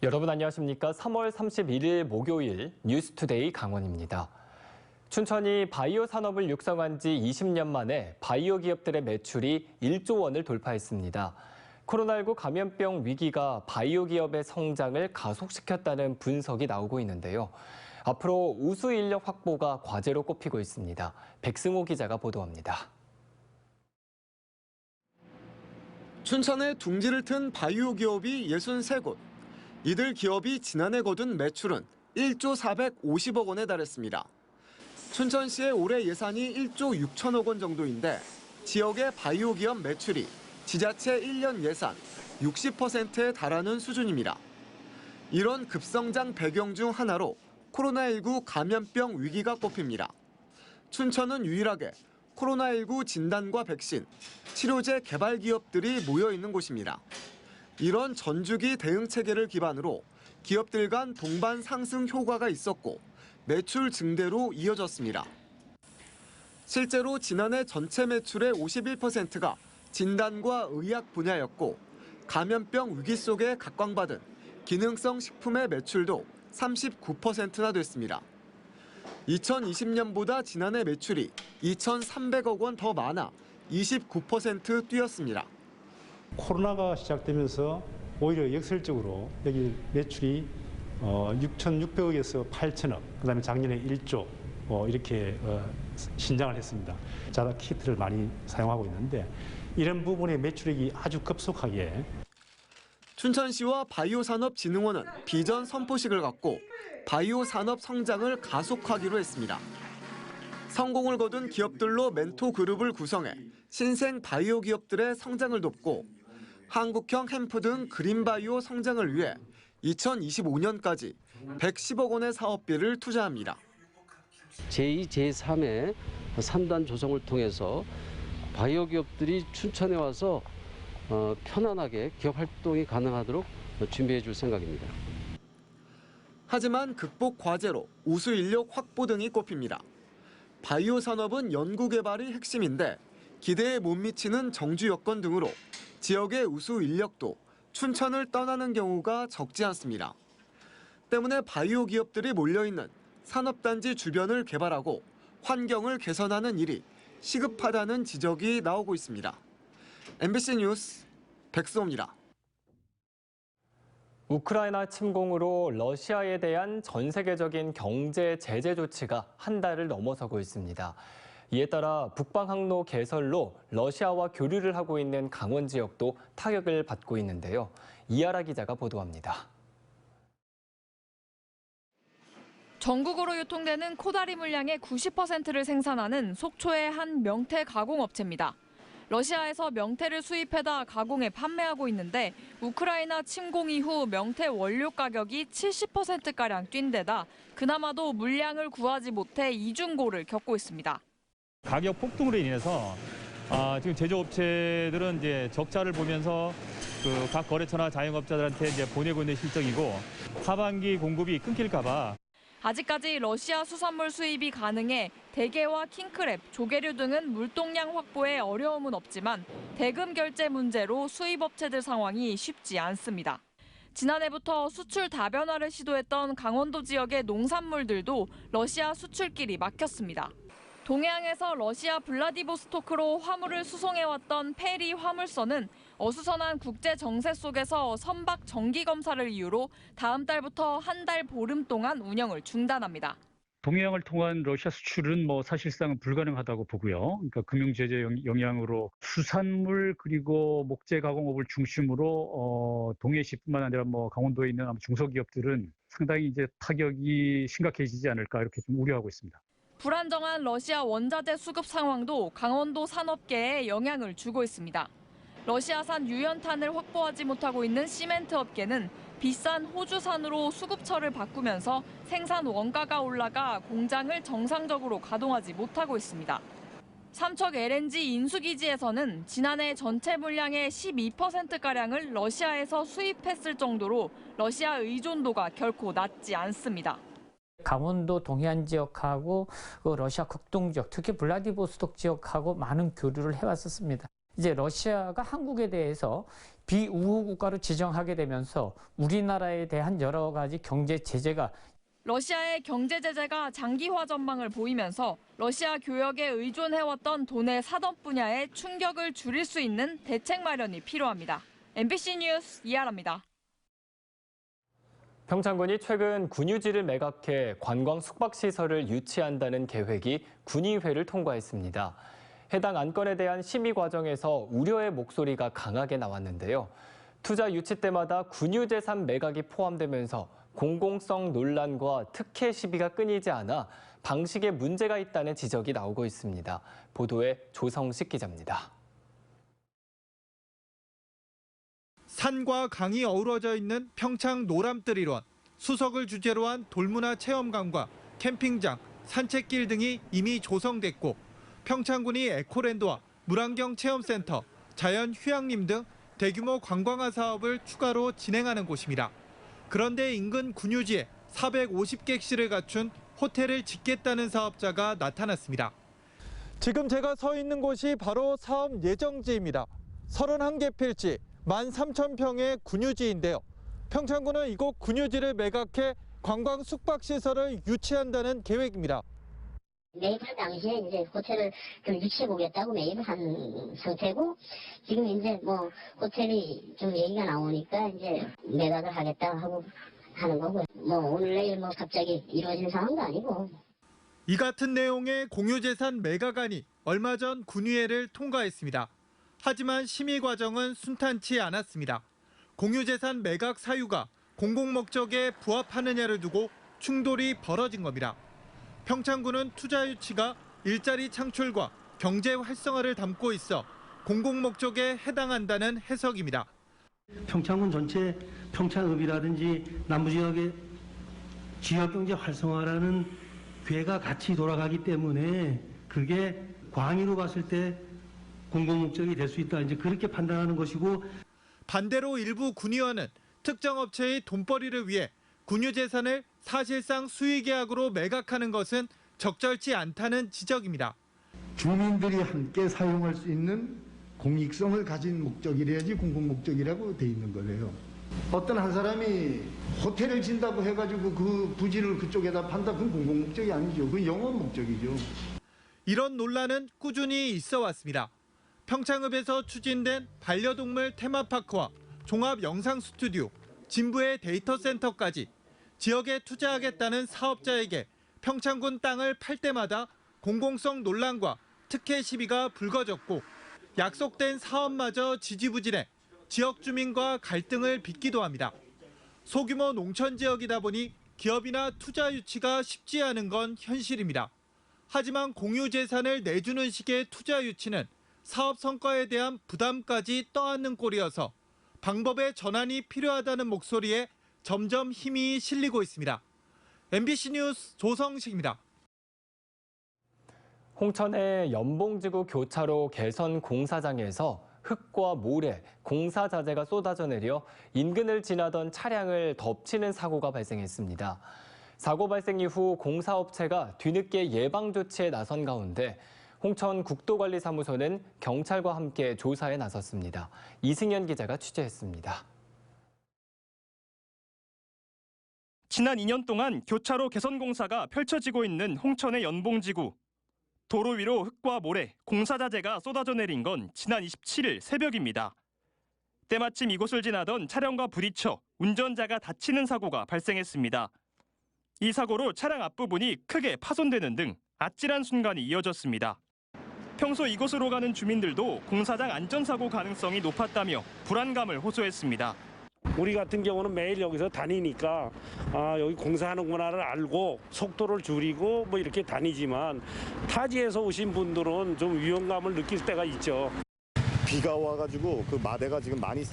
여러분 안녕하십니까? 3월 31일 목요일 뉴스투데이 강원입니다. 춘천이 바이오 산업을 육성한 지 20년 만에 바이오 기업들의 매출이 1조 원을 돌파했습니다. 코로나19 감염병 위기가 바이오 기업의 성장을 가속시켰다는 분석이 나오고 있는데요. 앞으로 우수 인력 확보가 과제로 꼽히고 있습니다. 백승호 기자가 보도합니다. 춘천에 둥지를 튼 바이오 기업이 63곳. 이들 기업이 지난해 거둔 매출은 1조 450억 원에 달했습니다. 춘천시의 올해 예산이 1조 6천억 원 정도인데 지역의 바이오 기업 매출이 지자체 1년 예산 60%에 달하는 수준입니다. 이런 급성장 배경 중 하나로 코로나19 감염병 위기가 꼽힙니다. 춘천은 유일하게 코로나19 진단과 백신, 치료제 개발 기업들이 모여 있는 곳입니다. 이런 전주기 대응 체계를 기반으로 기업들 간 동반 상승 효과가 있었고 매출 증대로 이어졌습니다. 실제로 지난해 전체 매출의 51%가 진단과 의학 분야였고 감염병 위기 속에 각광받은 기능성 식품의 매출도 39%나 됐습니다. 2020년보다 지난해 매출이 2,300억 원 더 많아 29% 뛰었습니다. 코로나가 시작되면서 오히려 역설적으로 여기 매출이 6,600억에서 8천억, 그다음에 작년에 1조 이렇게 신장을 했습니다. 자다 키트를 많이 사용하고 있는데 이런 부분의 매출액이 아주 급속하게. 춘천시와 바이오산업진흥원은 비전 선포식을 갖고 바이오 산업 성장을 가속하기로 했습니다. 성공을 거둔 기업들로 멘토 그룹을 구성해 신생 바이오 기업들의 성장을 돕고 한국형 햄프 등 그린바이오 성장을 위해 2025년까지 110억 원의 사업비를 투자합니다. 제2, 제3의 3단 조성을 통해서 바이오 기업들이 춘천에 와서 편안하게 기업 활동이 가능하도록 준비해 줄 생각입니다. 하지만 극복 과제로 우수 인력 확보 등이 꼽힙니다. 바이오 산업은 연구 개발이 핵심인데 기대에 못 미치는 정주 여건 등으로 지역의 우수 인력도 춘천을 떠나는 경우가 적지 않습니다. 때문에 바이오 기업들이 몰려있는 산업단지 주변을 개발하고 환경을 개선하는 일이 시급하다는 지적이 나오고 있습니다. MBC 뉴스 백승호입니다. 우크라이나 침공으로 러시아에 대한 전 세계적인 경제 제재 조치가 한 달을 넘어서고 있습니다. 이에 따라 북방 항로 개설로 러시아와 교류를 하고 있는 강원 지역도 타격을 받고 있는데요. 이하라 기자가 보도합니다. 전국으로 유통되는 코다리 물량의 90%를 생산하는 속초의 한 명태 가공업체입니다. 러시아에서 명태를 수입해다 가공해 판매하고 있는데 우크라이나 침공 이후 명태 원료 가격이 70%가량 뛴 데다 그나마도 물량을 구하지 못해 이중고를 겪고 있습니다. 가격 폭등으로 인해서 지금 제조업체들은 이제 적자를 보면서 각 거래처나 자영업자들한테 이제 보내고 있는 실정이고 하반기 공급이 끊길까 봐. 아직까지 러시아 수산물 수입이 가능해 대게와 킹크랩, 조개류 등은 물동량 확보에 어려움은 없지만 대금 결제 문제로 수입업체들 상황이 쉽지 않습니다. 지난해부터 수출 다변화를 시도했던 강원도 지역의 농산물들도 러시아 수출길이 막혔습니다. 동해안에서 러시아 블라디보스토크로 화물을 수송해왔던 페리 화물선은 어수선한 국제 정세 속에서 선박 정기 검사를 이유로 다음 달부터 한 달 보름 동안 운영을 중단합니다. 동해안을 통한 러시아 수출은 사실상 불가능하다고 보고요. 그러니까 금융 제재 영향으로 수산물 그리고 목재 가공업을 중심으로 동해시뿐만 아니라 강원도에 있는 중소기업들은 상당히 이제 타격이 심각해지지 않을까 이렇게 좀 우려하고 있습니다. 불안정한 러시아 원자재 수급 상황도 강원도 산업계에 영향을 주고 있습니다. 러시아산 유연탄을 확보하지 못하고 있는 시멘트 업계는 비싼 호주산으로 수급처를 바꾸면서 생산 원가가 올라가 공장을 정상적으로 가동하지 못하고 있습니다. 삼척 LNG 인수기지에서는 지난해 전체 물량의 12%가량을 러시아에서 수입했을 정도로 러시아 의존도가 결코 낮지 않습니다. 강원도 동해안 지역하고 러시아 극동 지역, 특히 블라디보스톡 지역하고 많은 교류를 해왔었습니다. 이제 러시아가 한국에 대해서 비우호 국가로 지정하게 되면서 우리나라에 대한 여러 가지 경제 제재가 러시아의 경제 제재가 장기화 전망을 보이면서 러시아 교역에 의존해왔던 돈의 사업 분야에 충격을 줄일 수 있는 대책 마련이 필요합니다. MBC 뉴스 이하라입니다. 평창군이 최근 군유지를 매각해 관광 숙박시설을 유치한다는 계획이 군의회를 통과했습니다. 해당 안건에 대한 심의 과정에서 우려의 목소리가 강하게 나왔는데요. 투자 유치 때마다 군유재산 매각이 포함되면서 공공성 논란과 특혜 시비가 끊이지 않아 방식에 문제가 있다는 지적이 나오고 있습니다. 보도에 조성식 기자입니다. 산과 강이 어우러져 있는 평창 노람뜰1원, 수석을 주제로 한 돌문화 체험관과 캠핑장, 산책길 등이 이미 조성됐고 평창군이 에코랜드와 물안경 체험센터, 자연 휴양림 등 대규모 관광화 사업을 추가로 진행하는 곳입니다. 그런데 인근 군유지에 450객실을 갖춘 호텔을 짓겠다는 사업자가 나타났습니다. 지금 제가 서 있는 곳이 바로 사업 예정지입니다. 31개 필지, 13,000평의 군유지인데요. 평창군은 이곳 군유지를 매각해 관광 숙박시설을 유치한다는 계획입니다. 매입할 당시에 이제 호텔을 좀 유치해 보겠다고 매입을 한 상태고 지금 이제 뭐 호텔이 좀 얘기가 나오니까 이제 매각을 하겠다 하고 하는 거고 뭐 오늘 내일 뭐 갑자기 이루어진 상황도 아니고. 이 같은 내용의 공유재산 매각안이 얼마 전 군의회를 통과했습니다. 하지만 심의 과정은 순탄치 않았습니다. 공유재산 매각 사유가 공공목적에 부합하느냐를 두고 충돌이 벌어진 겁니다. 평창군은 투자 유치가 일자리 창출과 경제 활성화를 담고 있어 공공목적에 해당한다는 해석입니다. 평창군 전체 평창읍이라든지 남부지역의 지역경제 활성화라는 궤가 같이 돌아가기 때문에 그게 광의로 봤을 때 공공목적이 될 수 있다. 이제 그렇게 판단하는 것이고 반대로 일부 군의원은 특정 업체의 돈벌이를 위해 군유재산을 사실상 수의계약으로 매각하는 것은 적절치 않다는 지적입니다. 주민들이 함께 사용할 수 있는 공익성을 가진 목적이래야지 공공목적이라고 돼 있는 거래요. 어떤 한 사람이 호텔을 진다고 해가지고 그 부지를 그쪽에다 판다, 그건 공공목적이 아니죠. 그건 영업 목적이죠. 이런 논란은 꾸준히 있어 왔습니다. 평창읍에서 추진된 반려동물 테마파크와 종합 영상 스튜디오, 진부의 데이터 센터까지 지역에 투자하겠다는 사업자에게 평창군 땅을 팔 때마다 공공성 논란과 특혜 시비가 불거졌고 약속된 사업마저 지지부진해 지역 주민과 갈등을 빚기도 합니다. 소규모 농촌 지역이다 보니 기업이나 투자 유치가 쉽지 않은 건 현실입니다. 하지만 공유재산을 내주는 식의 투자 유치는 사업 성과에 대한 부담까지 떠안는 꼴이어서 방법의 전환이 필요하다는 목소리에 점점 힘이 실리고 있습니다. MBC 뉴스 조성식입니다. 홍천의 연봉지구 교차로 개선 공사장에서 흙과 모래, 공사 자재가 쏟아져 내려 인근을 지나던 차량을 덮치는 사고가 발생했습니다. 사고 발생 이후 공사업체가 뒤늦게 예방 조치에 나선 가운데 홍천 국도관리사무소는 경찰과 함께 조사에 나섰습니다. 이승현 기자가 취재했습니다. 지난 2년 동안 교차로 개선 공사가 펼쳐지고 있는 홍천의 연봉지구. 도로 위로 흙과 모래, 공사 자재가 쏟아져 내린 건 지난 27일 새벽입니다. 때마침 이곳을 지나던 차량과 부딪혀 운전자가 다치는 사고가 발생했습니다. 이 사고로 차량 앞부분이 크게 파손되는 등 아찔한 순간이 이어졌습니다. 평소 이곳으로 가는 주민들도 공사장 안전사고 가능성이 높았다며 불안감을 호소했습니다. 우리 같은 경우는 매일 여기서 다니니까 여기 공사하는구나를 알고 속도를 줄이고 뭐 이렇게 다니지만 타지에서 오신 분들은 좀 위험감을 느낄 때가 있죠. 비가 와가지고 그 마대가 지금 많이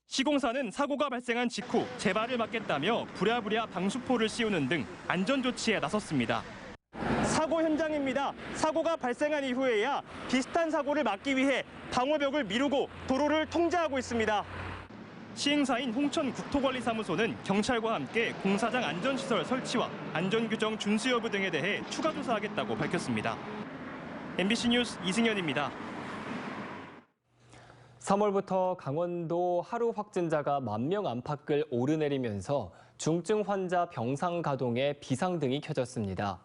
시공사는 사고가 발생한 직후 재발을 막겠다며 부랴부랴 방수포를 씌우는 등 안전 조치에 나섰습니다. 사고 현장입니다. 사고가 발생한 이후에야 비슷한 사고를 막기 위해 방호벽을 미루고 도로를 통제하고 있습니다. 시행사인 홍천국토관리사무소는 경찰과 함께 공사장 안전시설 설치와 안전규정 준수 여부 등에 대해 추가 조사하겠다고 밝혔습니다. MBC 뉴스 이승현입니다. 3월부터 강원도 하루 확진자가 10,000명 안팎을 오르내리면서 중증 환자 병상 가동에 비상등이 켜졌습니다.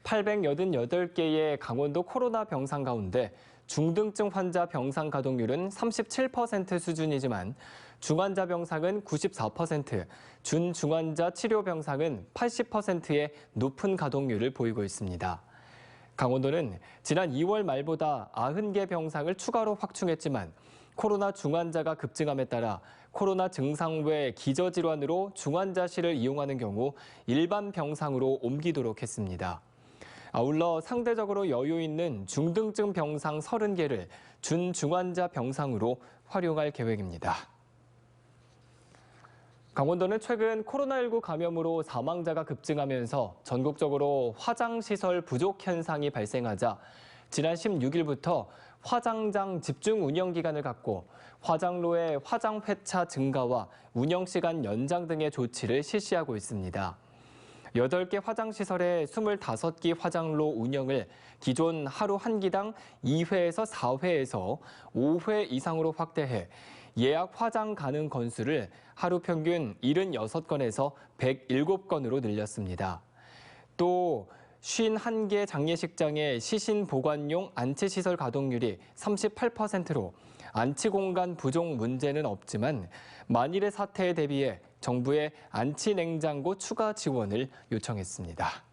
888개의 강원도 코로나 병상 가운데 중등증 환자 병상 가동률은 37% 수준이지만 중환자 병상은 94%, 준중환자 치료 병상은 80%의 높은 가동률을 보이고 있습니다. 강원도는 지난 2월 말보다 90개 병상을 추가로 확충했지만 코로나 중환자가 급증함에 따라 코로나 증상 외 기저질환으로 중환자실을 이용하는 경우 일반 병상으로 옮기도록 했습니다. 아울러 상대적으로 여유 있는 중등증 병상 30개를 준중환자 병상으로 활용할 계획입니다. 강원도는 최근 코로나19 감염으로 사망자가 급증하면서 전국적으로 화장시설 부족 현상이 발생하자 지난 16일부터 화장장 집중 운영 기간을 갖고 화장로의 화장 회차 증가와 운영 시간 연장 등의 조치를 실시하고 있습니다. 8개 화장시설의 25기 화장로 운영을 기존 하루 1기당 2회에서 4회에서 5회 이상으로 확대해 예약 화장 가능 건수를 하루 평균 76건에서 107건으로 늘렸습니다. 또 51개 장례식장의 시신 보관용 안치시설 가동률이 38%로 안치 공간 부족 문제는 없지만 만일의 사태에 대비해 정부의 안치 냉장고 추가 지원을 요청했습니다.